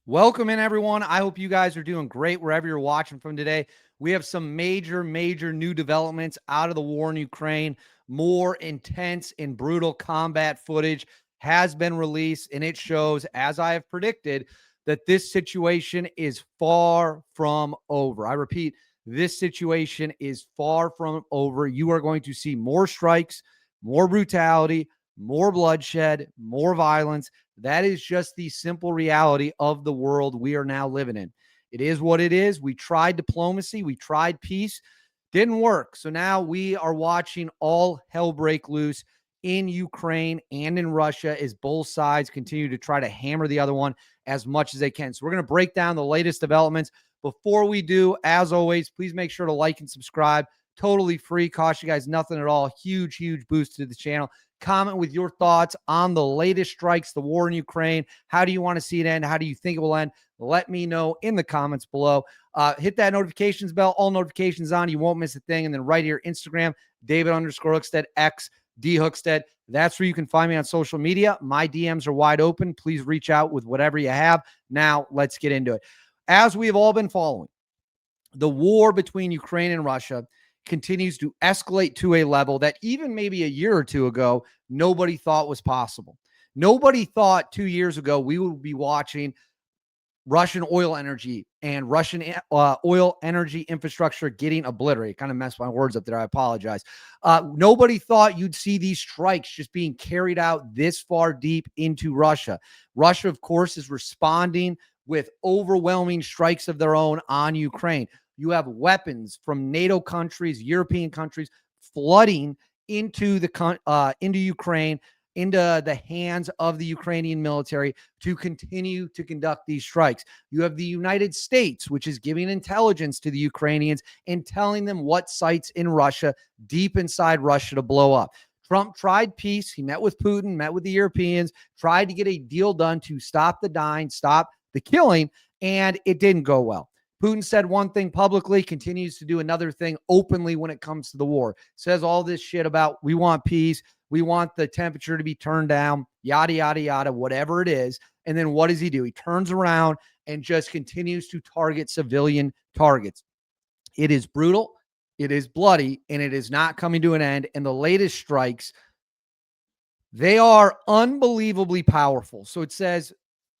Welcome in, everyone. I hope you guys are doing great wherever you're watching from today. We have some major new developments out of the war in Ukraine. More intense and brutal combat footage has been released, and it shows, as I have predicted, that this situation is far from over. I repeat, this situation is far from over. You are going to see more strikes, more brutality, more bloodshed, more violence. That is just the simple reality of the world we are now living in. It is what it is. We tried diplomacy, we tried peace, didn't work. So now we are watching all hell break loose in Ukraine and in Russia as both sides continue to try to hammer the other one as much as they can. So we're going to break down the latest developments. Before we do, as always, please make sure to like and subscribe. Totally free, cost you guys nothing at all. Huge boost to the channel. Comment with your thoughts on the latest strikes, the war in Ukraine. How do you want to see it end? How do you think it will end? Let me know in the comments below. Hit that notifications bell, all notifications on. You won't miss a thing. And then right here, Instagram, David_Hookstead, X, D Hookstead. That's where you can find me on social media. My DMs are wide open. Please reach out with whatever you have. Now, let's get into it. As we have all been following, the war between Ukraine and Russia continues to escalate to a level that even maybe a year or two ago, nobody thought was possible. Nobody thought 2 years ago we would be watching Russian oil energy and Russian oil energy infrastructure getting obliterated. Kind of messed my words up there. I apologize. Nobody thought you'd see these strikes just being carried out this far deep into Russia. Russia, of course, is responding with overwhelming strikes of their own on Ukraine. You have weapons from NATO countries, European countries flooding into Ukraine, into the hands of the Ukrainian military to continue to conduct these strikes. You have the United States, which is giving intelligence to the Ukrainians and telling them what sites in Russia, deep inside Russia, to blow up. Trump tried peace. He met with Putin, met with the Europeans, tried to get a deal done to stop the dying, stop the killing, and it didn't go well. Putin said one thing publicly, continues to do another thing openly when it comes to the war. Says all this shit about we want peace, we want the temperature to be turned down, yada, yada, yada, whatever it is. And then what does he do? He turns around and just continues to target civilian targets. It is brutal, it is bloody, and it is not coming to an end. And the latest strikes, they are unbelievably powerful. So it says,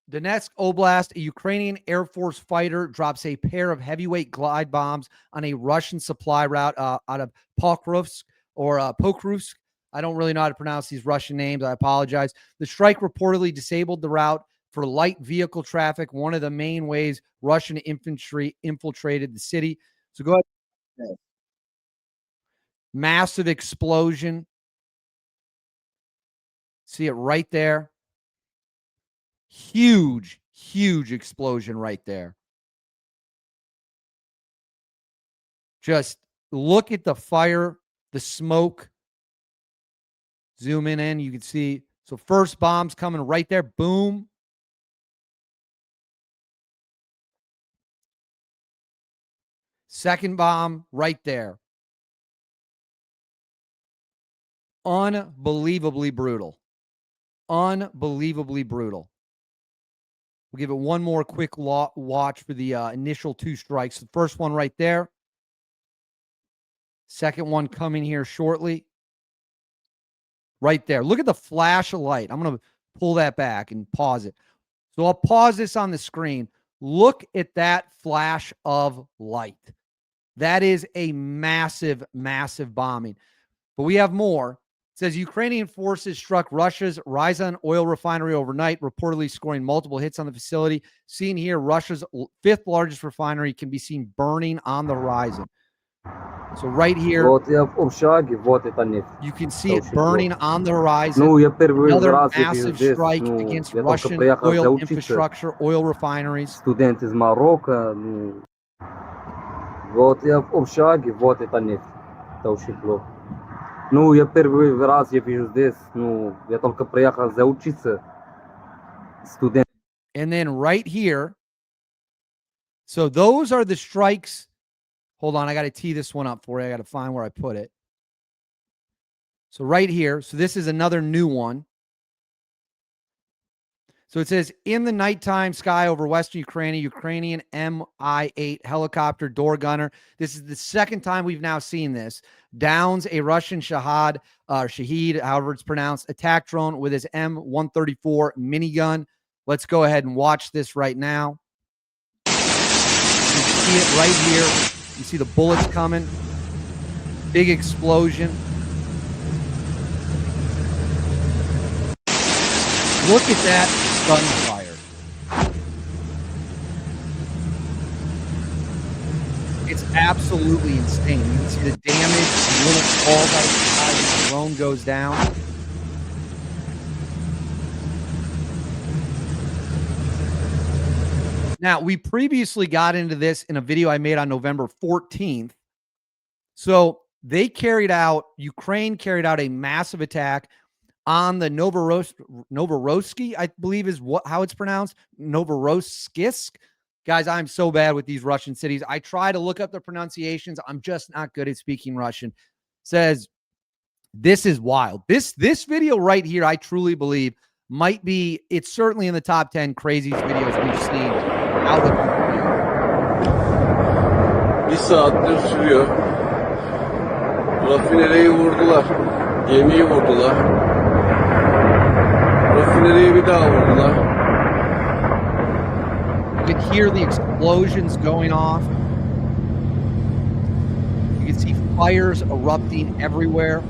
Donetsk Oblast, a Ukrainian Air Force fighter drops a pair of heavyweight glide bombs on a Russian supply route out of Pokrovsk or Pokrovsk. I don't really know how to pronounce these Russian names. I apologize. The strike reportedly disabled the route for light vehicle traffic, one of the main ways Russian infantry infiltrated the city. So go ahead. Massive explosion. See it right there. Huge explosion right there. Just look at the fire, the smoke. Zoom in, you can see. So first bomb's coming right there. Boom. Second bomb right there. Unbelievably brutal. Unbelievably brutal. We'll give it one more quick watch for the initial two strikes. The first one right there. Second one coming here shortly. Right there. Look at the flash of light. I'm going to pull that back and pause it. So I'll pause this on the screen. Look at that flash of light. That is a massive bombing. But we have more. It says Ukrainian forces struck Russia's Ryazan oil refinery overnight, reportedly scoring multiple hits on the facility. Seen here, Russia's fifth largest refinery can be seen burning on the horizon. So right here, you can see it burning on the horizon. Another massive strike against Russian oil infrastructure, oil refineries. Студент из Марокко, вот я в общаге, вот это нефть. Это очень плохо. Я первый раз я вижу здесь, я только приехал заучиться. Студент. And then right here, so those are the strikes. Hold on, I got to tee this one up for you. I got to find where I put it. So right here, so this is another new one. So it says, in the nighttime sky over Western Ukraine, a Ukrainian Mi-8 helicopter door gunner. This is the second time we've now seen this. Downs a Russian Shahed, however it's pronounced, attack drone with his M134 minigun. Let's go ahead and watch this right now. You see it right here. You see the bullets coming. Big explosion. Look at that gunfire. It's absolutely insane. You can see the damage when it falls out of the sky and the drone goes down. Now, we previously got into this in a video I made on November 14th. So Ukraine carried out a massive attack on the Novorossiysk, I believe is how it's pronounced. Novorossiysk. Guys, I'm so bad with these Russian cities. I try to look up the pronunciations. I'm just not good at speaking Russian. Says, this is wild. This video right here, I truly believe might be, it's certainly in the top 10 craziest videos we've seen out of Ukraine. Bir saattir sürüyor. Rafinereyi vurdular. Gemiyi vurdular. Rafinereyi bir daha vurdular. You can hear the explosions going off. You can see fires erupting everywhere.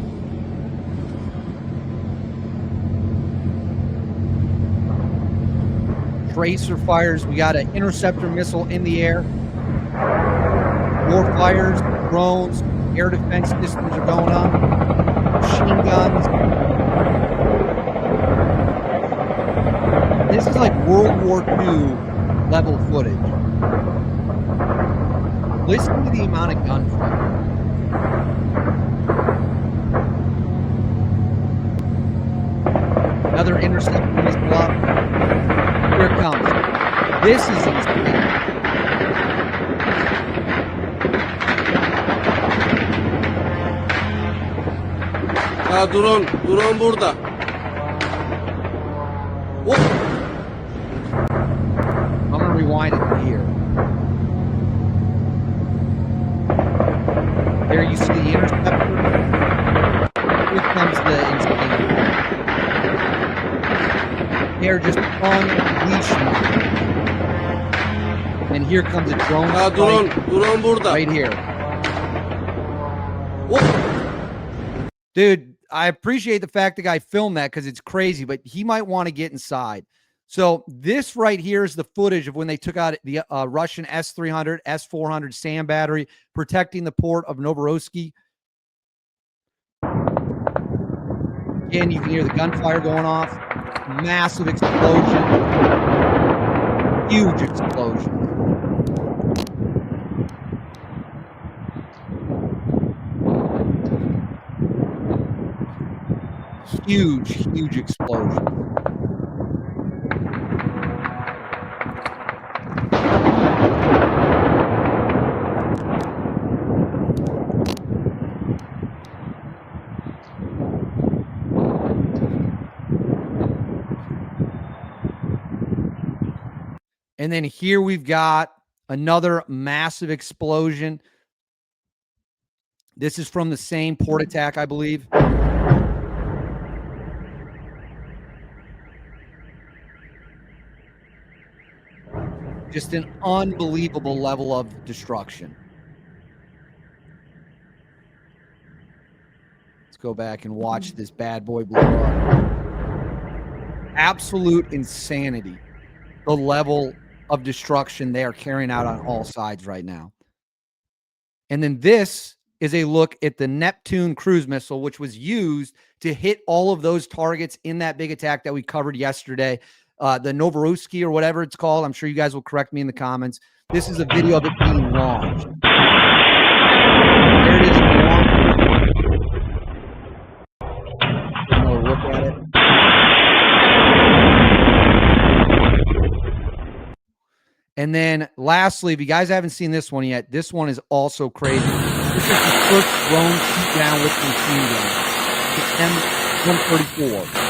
Tracer fires. We got an interceptor missile in the air. More fires, drones, air defense systems are going on. Machine guns. This is like World War II level footage. Listen to the amount of gunfire. Another interceptor missile up. Here it comes. This is insane. Drone burada. I'm gonna rewind it here. There you see the interceptor. Here comes the insane. They're just unleashing. And here comes a drone. Drone burada. Right here. Dude, I appreciate the fact the guy filmed that because it's crazy, but he might want to get inside. So this right here is the footage of when they took out the Russian S-300, S-400 SAM battery, protecting the port of Novorossiysk. Again, you can hear the gunfire going off. Massive explosion. Huge explosion. Huge explosion. And then here we've got another massive explosion. This is from the same port attack, I believe. Just an unbelievable level of destruction. Let's go back and watch this bad boy blow up. Absolute insanity. The level of destruction they are carrying out on all sides right now. And then this is a look at the Neptune cruise missile, which was used to hit all of those targets in that big attack that we covered yesterday. The Novorossiysk or whatever it's called. I'm sure you guys will correct me in the comments. This is a video of it being launched. There it is. Take another look at it. And then lastly, if you guys haven't seen this one yet, this one is also crazy. This is the first drone shoot down with machine gun. It's M134.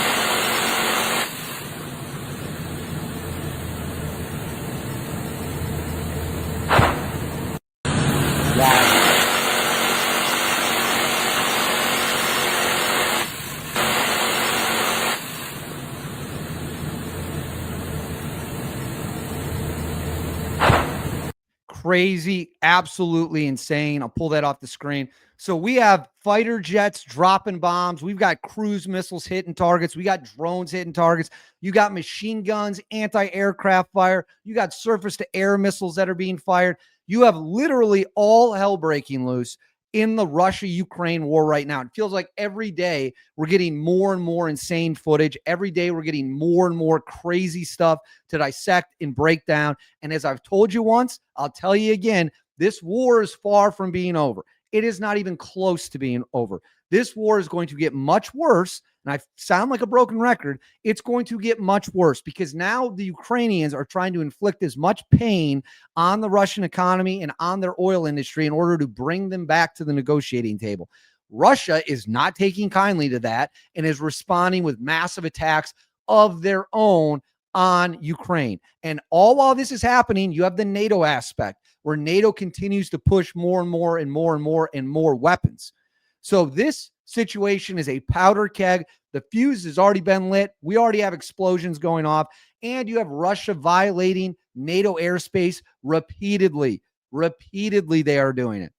crazy, absolutely insane. I'll pull that off the screen. So we have fighter jets dropping bombs. We've got cruise missiles hitting targets. We got drones hitting targets. You got machine guns, anti-aircraft fire. You got surface-to-air missiles that are being fired. You have literally all hell breaking loose in the Russia-Ukraine war right now. It feels like every day we're getting more and more insane footage. Every day we're getting more and more crazy stuff to dissect and break down. And as I've told you once, I'll tell you again, this war is far from being over. It is not even close to being over. This war is going to get much worse. And I sound like a broken record. It's going to get much worse because now the Ukrainians are trying to inflict as much pain on the Russian economy and on their oil industry in order to bring them back to the negotiating table. Russia is not taking kindly to that and is responding with massive attacks of their own on Ukraine. And all while this is happening, you have the NATO aspect where NATO continues to push more and more and more and more and more weapons. So this situation is a powder keg. The fuse has already been lit. We already have explosions going off. And you have Russia violating NATO airspace repeatedly. Repeatedly, they are doing it.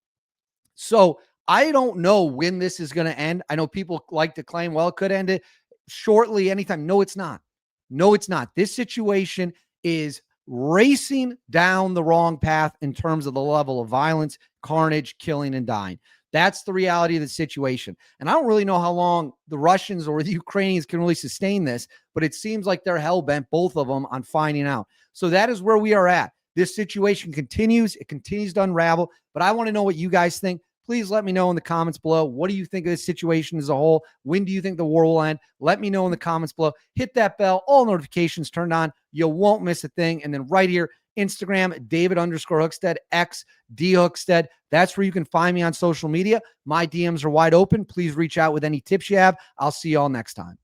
So I don't know when this is going to end. I know people like to claim, well, it could end it shortly, anytime. No, it's not. No, it's not. This situation is racing down the wrong path in terms of the level of violence, carnage, killing, and dying. That's the reality of the situation. And I don't really know how long the Russians or the Ukrainians can really sustain this, but it seems like they're hell-bent, both of them, on finding out. So that is where we are at. This situation continues. It continues to unravel, but I want to know what you guys think. Please let me know in the comments below. What do you think of this situation as a whole? When do you think the war will end? Let me know in the comments below. Hit that bell, all notifications turned on. You won't miss a thing. And then right here, Instagram, David_Hookstead, X, D Hookstead. That's where you can find me on social media. My DMs are wide open. Please reach out with any tips you have. I'll see you all next time.